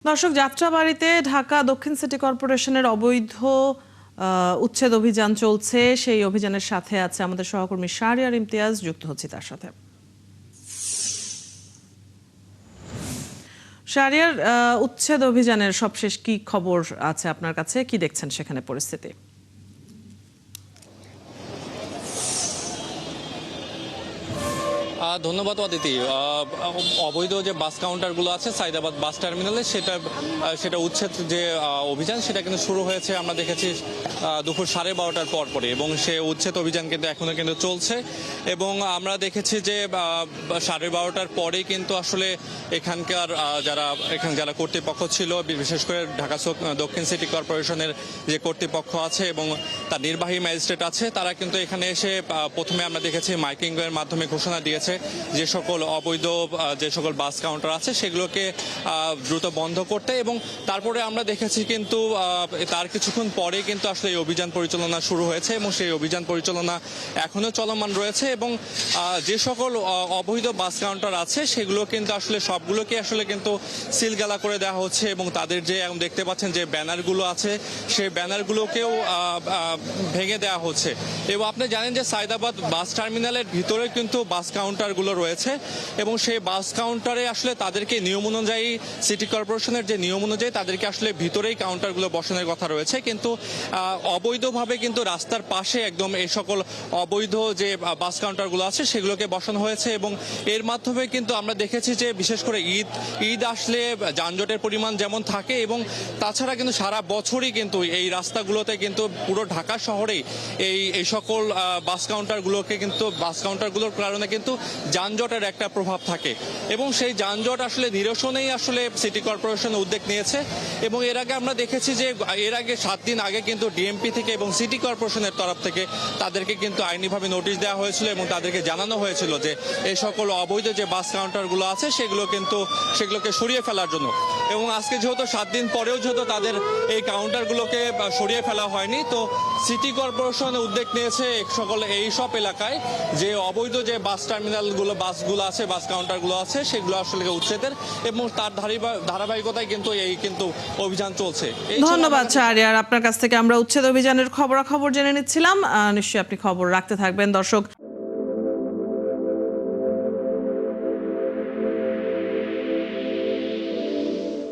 দর্শক, যাত্রাবাড়ীতে ঢাকা দক্ষিণ সিটি কর্পোরেশনের অবৈধ উচ্ছেদ অভিযান চলছে। সেই অভিযানের সাথে আছে আমাদের সহকর্মী শাহরিয়ার ইমতিয়াজ, যুক্ত হচ্ছে তার সাথে। শাহরিয়ার, উচ্ছেদ অভিযানের সবশেষ কি খবর আছে আপনার কাছে? কি দেখছেন সেখানে পরিস্থিতি? ধন্যবাদ অদিতি। অবৈধ যে বাস কাউন্টারগুলো আছে সাইদাবাদ বাস টার্মিনালে, সেটা উচ্ছেদ যে অভিযান সেটা কিন্তু শুরু হয়েছে আমরা দেখেছি দুপুর 12:30টার পরে, এবং সে উচ্ছেদ অভিযান কিন্তু এখনো কিন্তু চলছে। এবং আমরা দেখেছি যে 12:30টার পরেই কিন্তু আসলে এখানকার যারা কর্তৃপক্ষ ছিল, বিশেষ করে ঢাকা দক্ষিণ সিটি কর্পোরেশনের যে কর্তৃপক্ষ আছে এবং তার নির্বাহী ম্যাজিস্ট্রেট আছে, তারা কিন্তু এখানে এসে প্রথমে আমরা দেখেছি মাইকিং এর মাধ্যমে ঘোষণা দিয়েছে যে সকল অবৈধ যে সকল বাস কাউন্টার আছে সেগুলোকে দ্রুত বন্ধ করতে। এবং তারপরে আমরা দেখেছি কিন্তু তার কিছুক্ষণ পরে কিন্তু আসলে এই অভিযান পরিচালনা শুরু হয়েছে, এবং সেই অভিযান পরিচালনা এখনো চলমান রয়েছে। এবং যে সকল অবৈধ বাস কাউন্টার আছে সেগুলো কিন্তু আসলে সবগুলোকে আসলে কিন্তু সিলগালা করে দেওয়া হচ্ছে, এবং তাদের যে দেখতে পাচ্ছেন যে ব্যানারগুলো আছে সেই ব্যানারগুলোকেও ভেঙে দেওয়া হচ্ছে। এবং আপনি জানেন যে সাইদাবাদ বাস টার্মিনালের ভিতরে কিন্তু বাস কাউন্টারগুলো রয়েছে, এবং সেই বাস কাউন্টারে আসলে তাদেরকে নিয়ম অনুযায়ী, সিটি কর্পোরেশনের যে নিয়ম অনুযায়ী তাদেরকে আসলে ভিতরেই কাউন্টারগুলো বসানোর কথা রয়েছে। কিন্তু অবৈধভাবে কিন্তু রাস্তার পাশে একদম এই সকল অবৈধ যে বাস কাউন্টারগুলো আছে সেগুলোকে বসানো হয়েছে। এবং এর মাধ্যমে কিন্তু আমরা দেখেছি যে বিশেষ করে ঈদ আসলে যানজটের পরিমাণ যেমন থাকে, এবং তাছাড়া কিন্তু সারা বছরই কিন্তু এই রাস্তাগুলোতে কিন্তু পুরো ঢাকা শহরেই এই সকল বাস কাউন্টারগুলোর কারণে কিন্তু যানজটের একটা প্রভাব থাকে। এবং সেই যানজট আসলে নিরসনেই আসলে সিটি কর্পোরেশন উদ্যোগ নিয়েছে। এবং এর আগে আমরা দেখেছি যে এর আগে 7 দিন আগে কিন্তু ডিএমপি থেকে এবং সিটি কর্পোরেশনের তরফ থেকে তাদেরকে কিন্তু আইনিভাবে নোটিশ দেওয়া হয়েছিল, এবং তাদেরকে জানানো হয়েছিল যে এই সকল অবৈধ যে বাস কাউন্টারগুলো আছে সেগুলোকে সরিয়ে ফেলার জন্য। এবং আজকে যেহেতু 7 দিন পরেও যেহেতু তাদের এই কাউন্টারগুলোকে সরিয়ে ফেলা হয়নি, তো সিটি কর্পোরেশন উদ্যোগ নিয়েছে এই সব এলাকায় যে অবৈধ যে বাস টার্মিনালগুলো, বাস কাউন্টারগুলো আছে সেগুলো আসলে উচ্ছেদের, এবং তার ধারাবাহিকতায় কিন্তু অভিযান চলছে। ধন্যবাদ শাহরিয়ার, আপনার কাছ থেকে আমরা উচ্ছেদ অভিযানের খবরাখবর জেনে নিচ্ছিলাম। নিশ্চয়ই আপনি খবর রাখতে থাকবেন। দর্শক।